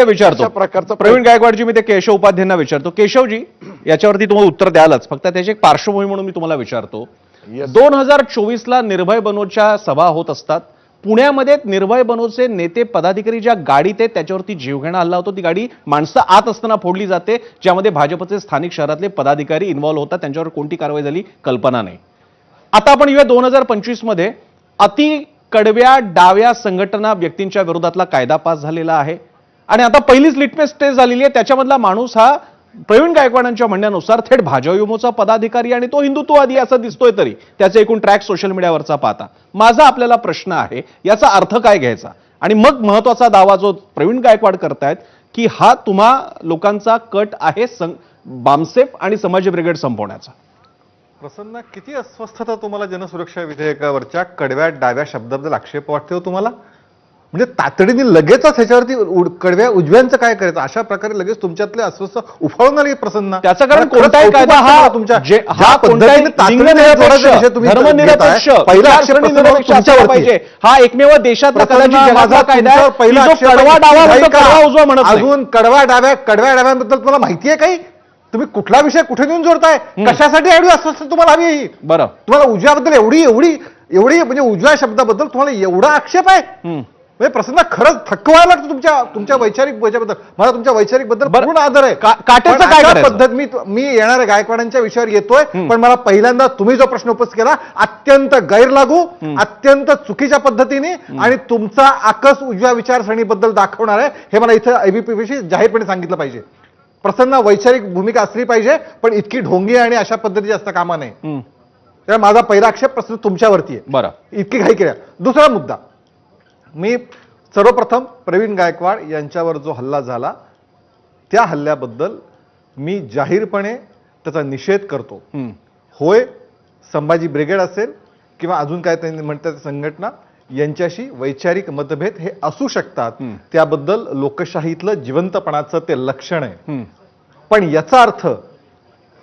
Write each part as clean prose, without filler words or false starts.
विचारतो प्रकारचा प्रवीण गायकवाडजी, मी ते केशव उपाध्यायांना विचारतो. केशवजी, याच्यावरती तुम्हाला उत्तर द्यालच, फक्त त्याची एक पार्श्वभूमी म्हणून मी तुम्हाला विचारतो. 2024ला निर्भय बनोच्या सभा होत असतात. पुण्यामध्ये निर्भय बनोचे नेते पदाधिकारी ज्या गाडीत आहेत त्याच्यावरती जीवघेणा हल्ला होतो. ती गाडी माणसं आत असताना फोडली जाते, ज्यामध्ये भाजपचे स्थानिक शहरातले पदाधिकारी इन्व्हॉल्व्ह होतात. त्यांच्यावर कोणती कारवाई झाली कल्पना नाही. आता आपण येऊया 2025 मध्ये अति कडव्या डाव्या संघटना व्यक्तींच्या विरोधातला कायदा पास झालेला आहे आणि आता पहिलीच लिटमेस टेस्ट झालेली आहे. त्याच्यामधला माणूस हा प्रवीण गायकवाडांच्या म्हणण्यानुसार थेट भाजयुमोचा पदाधिकारी आणि तो हिंदुत्ववादी असं दिसतोय. तरी त्याचा एकूण ट्रॅक सोशल मीडियावरचा पाहता माझा आपल्याला प्रश्न आहे, याचा अर्थ काय घ्यायचा? आणि मग महत्वाचा दावा जो प्रवीण गायकवाड करतायत की हा तुम्हा लोकांचा कट आहे बामसेफ आणि समाज ब्रिगेड संपवण्याचा. प्रसन्न, किती अस्वस्थता तुम्हाला जनसुरक्षा विधेयकावरच्या कडव्या डाव्या शब्दाबद्दल आक्षेप वाटते हो तुम्हाला? म्हणजे तातडीने लगेचच ह्याच्यावरती कडव्या उजव्यांचं काय करायचं अशा प्रकारे लगेच तुमच्यातले अस्वस्थ उफाळून आली प्रसन्न. त्याचं कारण कोणताही कायदा हा तुमच्या हा पाहिजे, हा एकमेव देशातला कायदा आहे. अजून कडव्या डाव्यांबद्दल तुम्हाला माहिती आहे काही? तुम्ही कुठला विषय कुठे नेऊन जोडताय? कशासाठी एवढी अस्वस्थ तुम्हाला हवी ही? बरं, तुम्हाला उजव्याबद्दल एवढी एवढी एवढी म्हणजे उजव्या शब्दाबद्दल तुम्हाला एवढा आक्षेप आहे? म्हणजे प्रसन्न, खरंच थकवायला लागतं तुमच्या वैचारिक बद्दल. मला तुमच्या वैचारिक बद्दल पूर्ण आदर आहे. काटेचं काय पद्धत मी येणाऱ्या गायकवाडांच्या विषयावर येतोय, पण मला पहिल्यांदा तुम्ही जो प्रश्न उपस्थित केला अत्यंत गैरलागू, अत्यंत चुकीच्या पद्धतीने आणि तुमचा आकस उजव्या विचारसरणीबद्दल दाखवणार आहे हे मला इथं एबीपी विषयी जाहीरपणे सांगितलं पाहिजे. प्रसन्न, वैचारिक भूमिका असली पाहिजे, पण इतकी ढोंगी आणि अशा पद्धतीची असता कामा नये. त्यामुळे माझा पहिला आक्षेप प्रश्न तुमच्यावरती आहे. बरं, इतकी घाई केल्या. दुसरा मुद्दा, मी सर्वप्रथम प्रवीण गायकवाड यांच्यावर जो हल्ला झाला त्या हल्ल्याबद्दल मी जाहीरपणे त्याचा निषेध करतो. होय, संभाजी ब्रिगेड असेल किंवा अजून काय त्यांनी म्हणतात संघटना, यांच्याशी वैचारिक मतभेद हे असू शकतात. त्याबद्दल लोकशाहीतलं जिवंतपणाचं ते लक्षण आहे. पण याचा अर्थ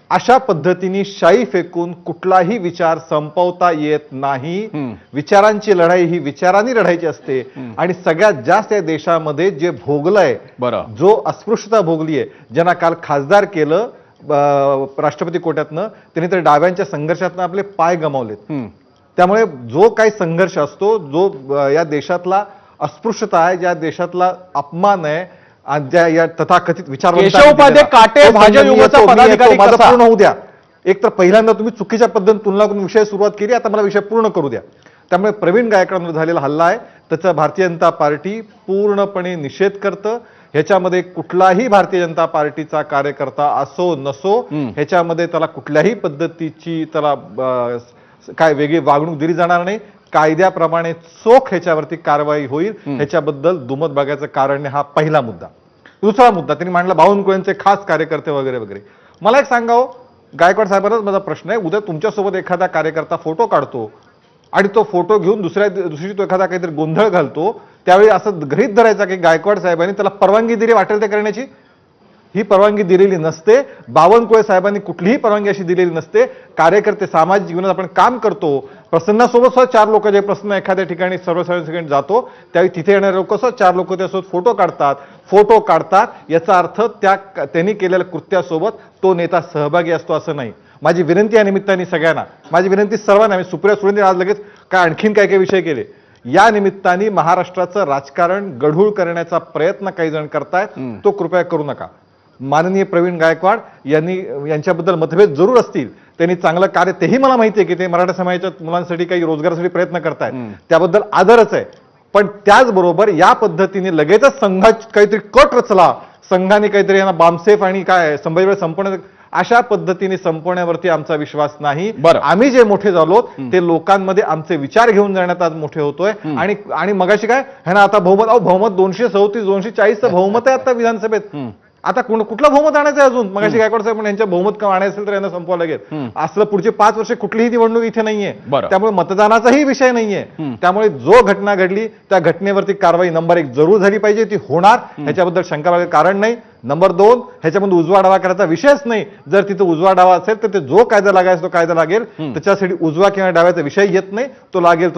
अशा पद्धतीने शाई फेकून कुठलाही विचार संपवता येत नाही. विचारांची लढाई ही विचारांनी लढायची असते. आणि सगळ्यात जास्त या देशामध्ये जे भोगलंय, जो अस्पृश्यता भोगलीय, ज्यांना काल खासदार केलं राष्ट्रपती कोट्यातनं, त्यांनी तर डाव्यांच्या संघर्षातनं आपले पाय गमावलेत. त्यामुळे जो काही संघर्ष असतो, जो या देशातला अस्पृश्यता आहे, ज्या देशातला अपमान आहे, या तथाकथित विचार पूर्ण होऊ द्या. एक तर पहिल्यांदा तुम्ही चुकीच्या पद्धतीने तुलना करून विषय सुरुवात केली, आता मला विषय पूर्ण करू द्या. त्यामुळे प्रवीण गायकवाडांवर झालेला हल्ला आहे त्याचा भारतीय जनता पार्टी पूर्णपणे निषेध करतं. ह्याच्यामध्ये कुठलाही भारतीय जनता पार्टीचा कार्यकर्ता असो नसो, ह्याच्यामध्ये त्याला कुठल्याही पद्धतीची त्याला काय वेगळी वागणूक दिली जाणार नाही. कायद्याप्रमाणे चोख ह्याच्यावरती कारवाई होईल, ह्याच्याबद्दल दुमत बघायचं कारण नाही. हा पहिला मुद्दा. दुसरा मुद्दा त्यांनी मांडला बावनकुळेंचे खास कार्यकर्ते वगैरे वगैरे. मला एक सांगावं, गायकवाड साहेबांनाच माझा प्रश्न आहे, उद्या तुमच्यासोबत एखादा कार्यकर्ता फोटो काढतो आणि तो फोटो घेऊन दुसऱ्या दिवशी तो एखादा काहीतरी गोंधळ घालतो, त्यावेळी असं गृहीत धरायचा की गायकवाड साहेबांनी त्याला परवानगी दिली वाटेल ते करण्याची? ही परवानगी दिलेली नसते. बावनकुळे साहेबांनी कुठलीही परवानगी अशी दिलेली नसते. कार्यकर्ते सामाजिक जीवनात आपण काम करतो. प्रसन्नासोबत सुद्धा 4 लोक, जे प्रसन्न एखाद्या ठिकाणी सर्वसाधारण ठिकाणी जातो त्यावेळी तिथे येणारे लोक सुद्धा 4 लोक त्यासोबत फोटो काढतात. याचा अर्थ त्यांनी केलेल्या कृत्यासोबत तो नेता सहभागी असतो असं नाही. माझी विनंती या निमित्ताने सगळ्यांना, माझी विनंती सर्वांना, मी सुप्रिया सुळेंनी आज लगेच काय आणखीन काय काय विषय केले, या निमित्ताने महाराष्ट्राचं राजकारण गढूळ करण्याचा प्रयत्न काही जण करतायत, तो कृपया करू नका. माननीय प्रवीण गायकवाड यांच्याबद्दल मतभेद जरूर असतील, त्यांनी चांगलं कार्य, तेही मला माहिती आहे की ते मराठा समाजाच्या मुलांसाठी काही रोजगारासाठी प्रयत्न करतायत, त्याबद्दल आदरच आहे. पण त्याचबरोबर या पद्धतीने लगेचच संघात काहीतरी कट रचला, संघाने काहीतरी यांना बामसेफ आणि काय संभाजी संपवण्यात, अशा पद्धतीने संपवण्यावरती आमचा विश्वास नाही. आम्ही जे मोठे झालो ते लोकांमध्ये आमचे विचार घेऊन जाण्यात आज मोठे होतोय. आणि मगाशी काय ह्याना आता बहुमत 237 240चं बहुमत आहे आता विधानसभेत. आता कुठलं बहुमत आणायचं अजून? मगाशी गायकवाड साहेब यांच्या बहुमत आणायचं असेल तर यांना संपवावं लागेल. असलं पुढचे 5 वर्ष कुठलीही निवडणूक इथे नाहीये, त्यामुळे मतदानाचाही विषय नाहीये. त्यामुळे जो घटना घडली त्या घटनेवरती कारवाई नंबर 1 जरूर झाली पाहिजे, ती होणार, याच्याबद्दल शंका बाळगायचं कारण नाही. नंबर 2, ह्याच्यामध्ये उजवा डावा करायचा विषयच नाही. जर तिथं उजवा डावा असेल तर ते जो कायदा लागायचा तो कायदा लागेल. त्याच्यासाठी उजवा किंवा डाव्याचा विषय येत नाही. तो लागेल.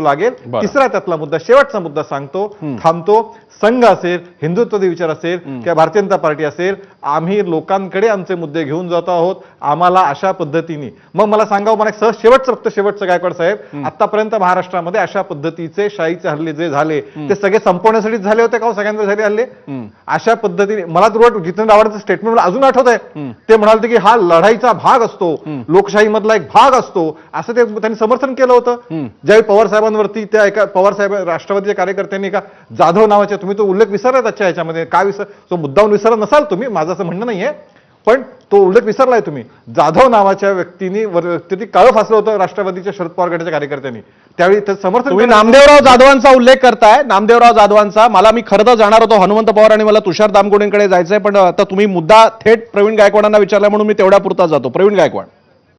बरं. तिसरा त्यातला मुद्दा, शेवटचा मुद्दा सांगतो, थांबतो. संघ असेल, हिंदुत्ववादी विचार असेल किंवा भारतीय जनता पार्टी असेल, आम्ही लोकांकडे आमचे मुद्दे घेऊन जातो आहोत. आम्हाला अशा पद्धतीने, मग मला सांगावं, मला शेवटचं गायकवाड साहेब, आतापर्यंत महाराष्ट्रामध्ये अशा पद्धतीचे शाहीचे हल्ले जे झाले ते सगळे संपवण्यासाठीच झाले होते का हो? सगळ्यांवर झाले हल्ले अशा पद्धतीने? मला तर जितेंद्र आव्हाडांचं स्टेटमेंट मला अजून आठवत आहे. ते म्हणाले की हा लढाईचा भाग असतो, लोकशाहीमधला एक भाग असतो, असं ते त्यांनी समर्थन केलं होतं. ज्यावेळी पवार साहेबांवरती त्या एका पवार साहेब राष्ट्रवादीच्या कार्यकर्त्यांनी एका जाधव नावाच्या, तुम्ही तो उल्लेख विसरलात आजच्या ह्याच्यामध्ये, काय तो मुद्दाहून विसरला नसाल तुम्ही, माझं असं म्हणणं नाहीये, पण तो उल्लेख विसरलाय तुम्ही. जाधव नावाच्या व्यक्तीने काळं फासलं होतं राष्ट्रवादीच्या शरद पवार गटाच्या कार्यकर्त्यांनी. त्यावेळी त्याचं समर्थन तुम्ही नामदेवराव जाधवांचा उल्लेख करताय, नामदेवराव जाधवांचा. मला खरं तर जाणार होतो हनुमंत पवार आणि मला तुषार दामगोडेंकडे जायचंय, पण आता तुम्ही मुद्दा थेट प्रवीण गायकवाडांना विचारला म्हणून मी तेवढ्या पुरता जातो. प्रवीण गायकवाड.